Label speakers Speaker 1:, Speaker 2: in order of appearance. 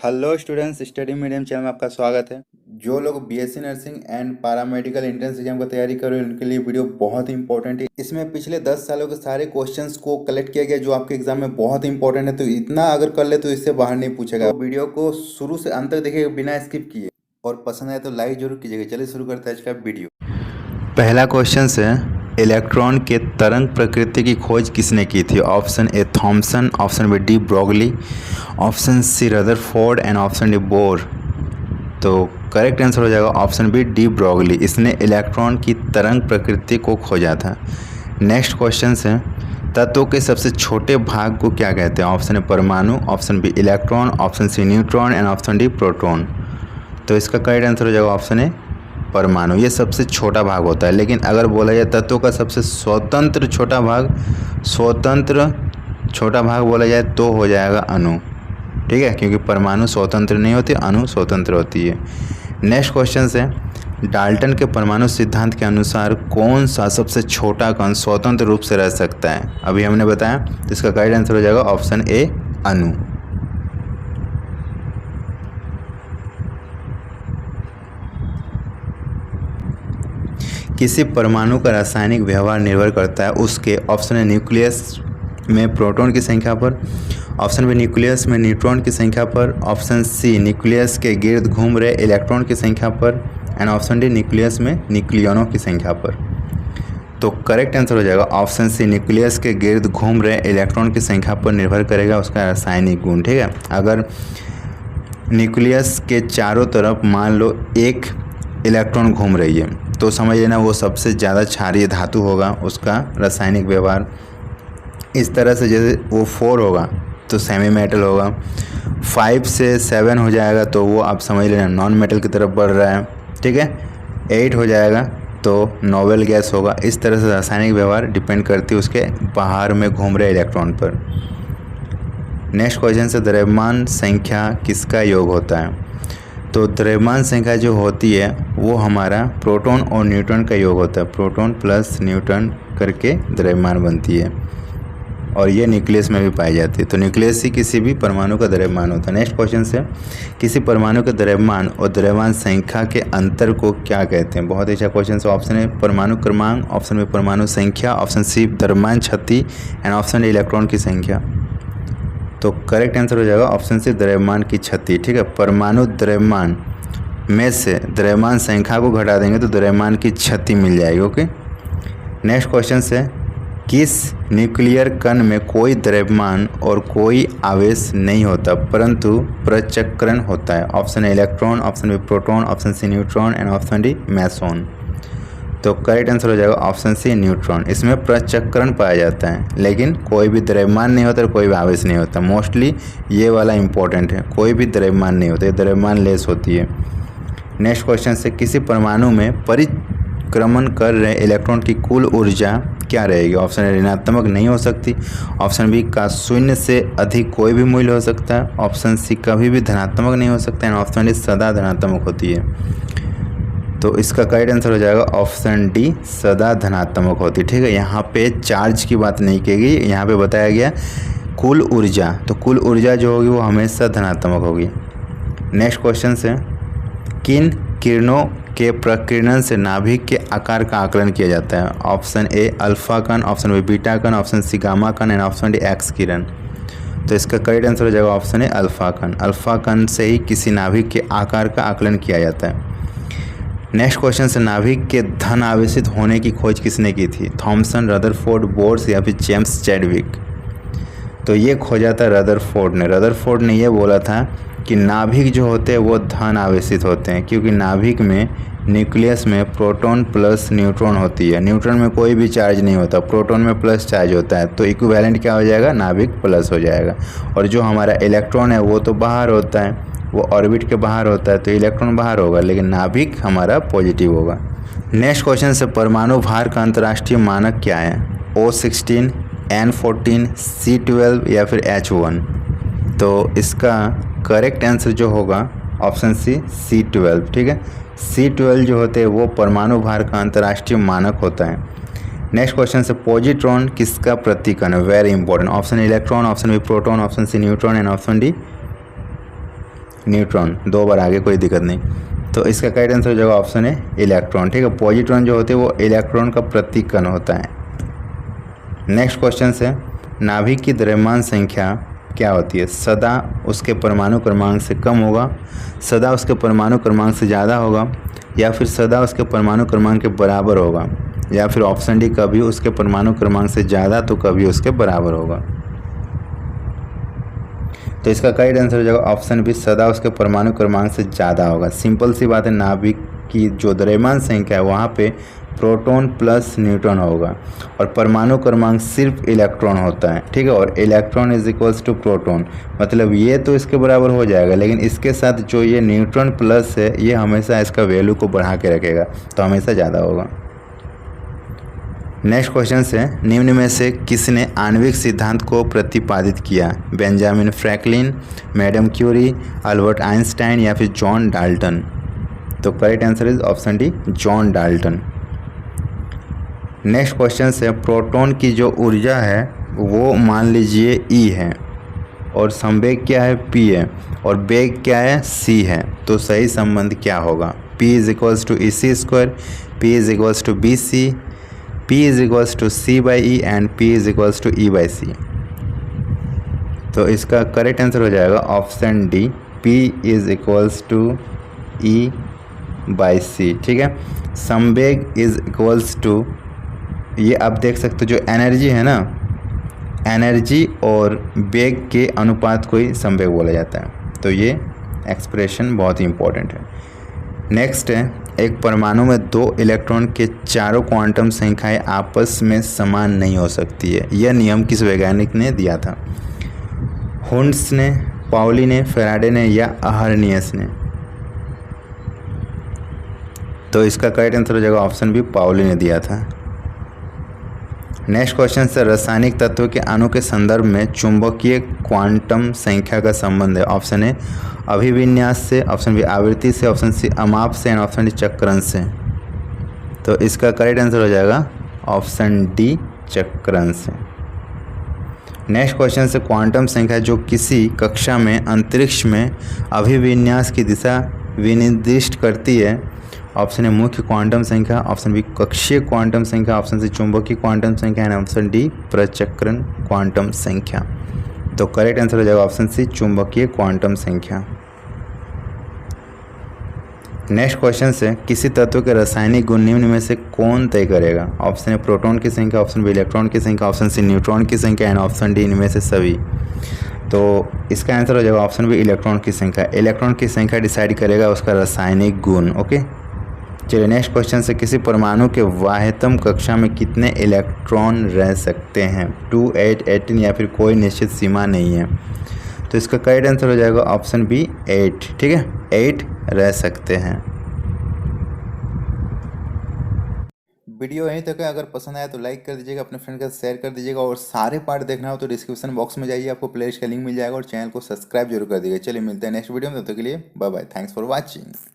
Speaker 1: Hello students, study medium channel में आपका स्वागत है। जो लोग BSc nursing and paramedical entrance exam का तैयारी कर रहे हैं उनके लिए वीडियो बहुत ही इंपॉर्टेंट है। इसमें पिछले 10 सालों के सारे क्वेश्चंस को कलेक्ट किया गया जो आपके एग्जाम में बहुत ही इंपॉर्टेंट है। तो इतना अगर कर ले तो इससे बाहर नहीं पूछेगा। तो वीडियो को शुरू से अंत तक देखिएगा बिना स्किप किए, और पसंद आए तो लाइक जरूर कीजिएगा। चलिए शुरू करते हैं आज का वीडियो। पहला क्वेश्चन है, इलेक्ट्रॉन के तरंग प्रकृति की खोज किसने की थी? Option a Thomson, option b de Broglie, option c Rutherford and option d Bohr. तो करेक्ट आंसर हो जाएगा ऑप्शन बी डी ब्रोगली। इसने इलेक्ट्रॉन की तरंग प्रकृति को खोजा था। नेक्स्ट क्वेश्चन है, तत्व के सबसे छोटे भाग को क्या कहते हैं? ऑप्शन ए परमाणु, option b electron, option c neutron and option d proton. तो इसका करेक्ट आंसर हो जाएगा ऑप्शन ए परमाणु। ये सबसे छोटा भाग होता है, लेकिन अगर बोला जाए तत्वों का सबसे स्वतंत्र छोटा भाग बोला जाए तो हो जाएगा अणु। ठीक है, क्योंकि परमाणु स्वतंत्र नहीं होती, अणु स्वतंत्र होती है। नेक्स्ट क्वेश्चन है, डाल्टन के परमाणु सिद्धांत के अनुसार कौन सा सबसे छोटा कण स्वतंत्र रूप से रह सकता है? अभी हमने बताया, तो इसका करेक्ट आंसर हो जाएगा ऑप्शन ए अणु। किसी परमाणु का रासायनिक व्यवहार निर्भर करता है उसके ऑप्शन है न्यूक्लियस में प्रोटॉन की संख्या पर, ऑप्शन बी न्यूक्लियस में न्यूट्रॉन की संख्या पर, ऑप्शन सी न्यूक्लियस के गिर्द घूम रहे इलेक्ट्रॉन की संख्या पर, एंड ऑप्शन डी न्यूक्लियस में न्यूक्लियनों की संख्या पर। तो करेक्ट आंसर हो जाएगा ऑप्शन सी न्यूक्लियस के गिर्द घूम रहे इलेक्ट्रॉन की संख्या पर निर्भर करेगा उसका रासायनिक गुण। ठीक है, अगर न्यूक्लियस के चारों तरफ मान लो एक इलेक्ट्रॉन घूम रही है तो समझ लेना वो सबसे ज़्यादा क्षारीय धातु होगा, उसका रासायनिक व्यवहार इस तरह से। जैसे वो 4 होगा तो सेमी मेटल होगा, 5 से 7 हो जाएगा तो वो आप समझ लेना नॉन मेटल की तरफ बढ़ रहा है। ठीक है, 8 हो जाएगा तो नोबल गैस होगा। इस तरह से रासायनिक व्यवहार डिपेंड करती है उसके बाहर में घूम रहे इलेक्ट्रॉन पर। नेक्स्ट क्वेश्चन से, द्रव्यमान संख्या किसका योग होता है? तो द्रव्यमान संख्या जो होती है वो हमारा प्रोटॉन और न्यूट्रॉन का योग होता है। प्रोटॉन प्लस न्यूट्रॉन करके द्रव्यमान बनती है, और ये न्यूक्लियस में भी पाई जाती है। तो न्यूक्लियस ही किसी भी परमाणु का द्रव्यमान होता है। नेक्स्ट क्वेश्चन से, किसी परमाणु के द्रव्यमान और द्रव्यमान संख्या के अंतर को क्या कहते हैं? बहुत अच्छा क्वेश्चन है। ऑप्शन है परमाणु क्रमांक, ऑप्शन में परमाणु संख्या, ऑप्शन सी द्रव्यमान क्षति एंड ऑप्शन डी इलेक्ट्रॉन की संख्या। तो करेक्ट आंसर हो जाएगा ऑप्शन सी द्रव्यमान की क्षति। ठीक है, परमाणु द्रव्यमान में से द्रव्यमान संख्या को घटा देंगे तो द्रव्यमान की क्षति मिल जाएगी। ओके, नेक्स्ट क्वेश्चन है, किस न्यूक्लियर कण में कोई द्रव्यमान और कोई आवेश नहीं होता परंतु प्रचक्रण होता है? Option a electron, option b proton, option c neutron and option d meson. तो करेक्ट आंसर हो जाएगा ऑप्शन सी न्यूट्रॉन। इसमें प्रचक्रण पाया जाता है, लेकिन कोई भी द्रव्यमान नहीं होता और कोई भी आवेश नहीं होता। मोस्टली ये वाला इंपॉर्टेंट है, कोई भी द्रव्यमान नहीं होता, ये द्रव्यमान लेस होती है। नेक्स्ट क्वेश्चन से, किसी परमाणु में परिक्रमण कर रहे इलेक्ट्रॉन की कुल ऊर्जा क्या रहेगी? ऑप्शन ए ऋणात्मक नहीं हो सकती, ऑप्शन बी का 0 से अधिक कोई भी मूल्य हो सकता है, ऑप्शन सी कभी भी धनात्मक नहीं हो सकता है, ऑप्शन डी सदा धनात्मक होती है। तो इसका करेक्ट आंसर हो जाएगा ऑप्शन डी सदा धनात्मक होती है। ठीक है, यहाँ पे चार्ज की बात नहीं की गई, यहाँ पे बताया गया कुल ऊर्जा। तो कुल ऊर्जा जो होगी वो हमेशा धनात्मक होगी। नेक्स्ट क्वेश्चन से, किन किरणों के प्रकीर्णन से नाभिक के आकार का आकलन किया जाता है? ऑप्शन ए अल्फा कण, ऑप्शन बी बीटा कण, ऑप्शन सी गामा कण एंड ऑप्शन डी एक्स किरण। तो इसका करेक्ट आंसर हो जाएगा ऑप्शन ए अल्फा कण। अल्फा कण से ही किसी नाभिक के आकार का आकलन किया जाता है। नेक्स्ट क्वेश्चन से, नाभिक के धन आवेशित होने की खोज किसने की थी? थॉमसन, रदरफोर्ड, बोर्स या फिर जेम्स चैडविक। तो ये खोजा था रदरफोर्ड ने। रदरफोर्ड ने ये बोला था कि नाभिक जो होते हैं वो धन आवेशित होते हैं, क्योंकि नाभिक में न्यूक्लियस में प्रोटॉन प्लस न्यूट्रॉन होती है। न्यूट्रॉन में कोई भी चार्ज नहीं होता, प्रोटॉन में प्लस चार्ज होता है। तो इक्विवेलेंट क्या हो जाएगा? नाभिक प्लस हो जाएगा। और जो हमारा इलेक्ट्रॉन है वो तो बाहर होता है, वो ऑर्बिट के बाहर होता है, तो इलेक्ट्रॉन बाहर होगा, लेकिन नाभिक हमारा पॉजिटिव होगा। नेक्स्ट क्वेश्चन से, परमाणु भार का अंतर्राष्ट्रीय मानक क्या है? O16, N14, C12 या फिर H1। तो इसका करेक्ट आंसर जो होगा ऑप्शन सी C12। ठीक है, C12 जो होते हैं वो परमाणु भार का अंतर्राष्ट्रीय मानक होता है। नेक्स्ट क्वेश्चन से, पॉजिट्रॉन किसका प्रतीकन है? Very important. Option electron, option b proton, option c neutron and option d neutron, 2 बार आगे, कोई दिक्कत नहीं। तो इसका करेक्ट आंसर हो जाएगा ऑप्शन है इलेक्ट्रॉन। ठीक है, पॉजिट्रॉन जो होते हैं वो इलेक्ट्रॉन का प्रतीक कण होता है। नेक्स्ट क्वेश्चन है, नाभिक की द्रव्यमान संख्या क्या होती है? सदा उसके परमाणु क्रमांक से कम होगा, सदा उसके परमाणु क्रमांक से ज़्यादा होगा, या फिर सदा उसके परमाणु क्रमांक के बराबर होगा, या फिर ऑप्शन डी कभी उसके परमाणु क्रमांक से ज़्यादा तो कभी उसके बराबर होगा। तो इसका करेक्ट आंसर हो जाएगा ऑप्शन बी, सदा उसके परमाणु क्रमांक से ज़्यादा होगा। सिंपल सी बात है, नाभिक की जो द्रव्यमान संख्या है वहाँ पे प्रोटॉन प्लस न्यूट्रॉन होगा और परमाणु क्रमांक सिर्फ इलेक्ट्रॉन होता है। ठीक है, और electron is equals to proton, मतलब ये तो इसके बराबर हो जाएगा, लेकिन इसके साथ जो ये न्यूट्रॉन प्लस है ये हमेशा इसका वैल्यू को बढ़ा के रखेगा, तो हमेशा ज़्यादा होगा। नेक्स्ट क्वेश्चन है, निम्न में से किसने आणविक सिद्धांत को प्रतिपादित किया? Benjamin Franklin, madam Curie, Albert Einstein या फिर जॉन डाल्टन? तो correct answer is option d, John Dalton. Next question है, प्रोटॉन की जो ऊर्जा है वो मान लीजिए E है और संवेग क्या है P है और वेग क्या है C है, तो सही संबंध क्या होगा? P is equals to EC², P is equals to BC, P is equals to C/E and P is equals to E/C। तो इसका करेक्ट आंसर हो जाएगा option d, P is equals to E/C। ठीक है, संवेग इज इक्वल्स टू, ये आप देख सकते हो जो एनर्जी है ना, एनर्जी और वेग के अनुपात को ही संवेग बोला जाता है। तो ये एक्सप्रेशन बहुत ही इंपॉर्टेंट है। नेक्स्ट है, एक परमाणु में 2 इलेक्ट्रॉन के चारों क्वांटम संख्याएं आपस में समान नहीं हो सकती है। यह नियम किस वैज्ञानिक ने दिया था? हुंड्स ने, पाउली ने, फैराडे ने या अहर्नियस ने? तो इसका करेक्ट आंसर हो जाएगा ऑप्शन बी, पाउली ने दिया था। नेक्स्ट क्वेश्चन से, रासायनिक तत्व के अणु के संदर्भ में चुंबकीय क्वांटम संख्या का संबंध है। ऑप्शन ए अभिविन्यास से, ऑप्शन बी आवृत्ति से, ऑप्शन सी अमाप से एंड ऑप्शन डी चक्रण से। तो इसका करेक्ट आंसर हो जाएगा ऑप्शन डी, चक्रण से। नेक्स्ट क्वेश्चन से, क्वांटम संख्या जो किसी कक्षा में अंतरिक्ष में अभिविन्यास की दिशा विनिर्दिष्ट करती है। ऑप्शन ए मुख्य क्वांटम संख्या, ऑप्शन बी कक्षीय क्वांटम संख्या, ऑप्शन सी चुंबकीय क्वांटम संख्या एंड ऑप्शन डी प्रचक्रण क्वांटम संख्या। तो करेक्ट आंसर हो जाएगा ऑप्शन सी, चुंबकीय क्वांटम संख्या। नेक्स्ट क्वेश्चन से, किसी तत्व के रासायनिक गुण निम्न में से कौन तय करेगा? ऑप्शन ए प्रोटॉन की संख्या, ऑप्शन बी इलेक्ट्रॉन की संख्या, ऑप्शन सी न्यूट्रॉन की संख्या एंड ऑप्शन डी इनमें से सभी। तो इसका आंसर हो जाएगा ऑप्शन बी, इलेक्ट्रॉन की संख्या। इलेक्ट्रॉन की संख्या डिसाइड करेगा उसका रासायनिक गुण। ओके, चलिए नेक्स्ट क्वेश्चन से, किसी परमाणु के बाह्यतम कक्षा में कितने इलेक्ट्रॉन रह सकते हैं? 2, 8, 18 या फिर कोई निश्चित सीमा नहीं है। तो इसका करेक्ट आंसर हो जाएगा ऑप्शन बी, 8। ठीक है, 8 रह सकते हैं। वीडियो यहीं तक है, अगर पसंद आया तो लाइक कर दीजिएगा, अपने फ्रेंड के साथ शेयर कर दीजिएगा और सारे पार्ट देखना हो तो डिस्क्रिप्शन बॉक्स में जाइए, आपको प्लेलिस्ट का लिंक मिल जाएगा और चैनल को सब्सक्राइब जरूर कर दीजिएगा। चलिए मिलते हैं नेक्स्ट वीडियो में, तब तक के लिए bye bye, thanks for watching.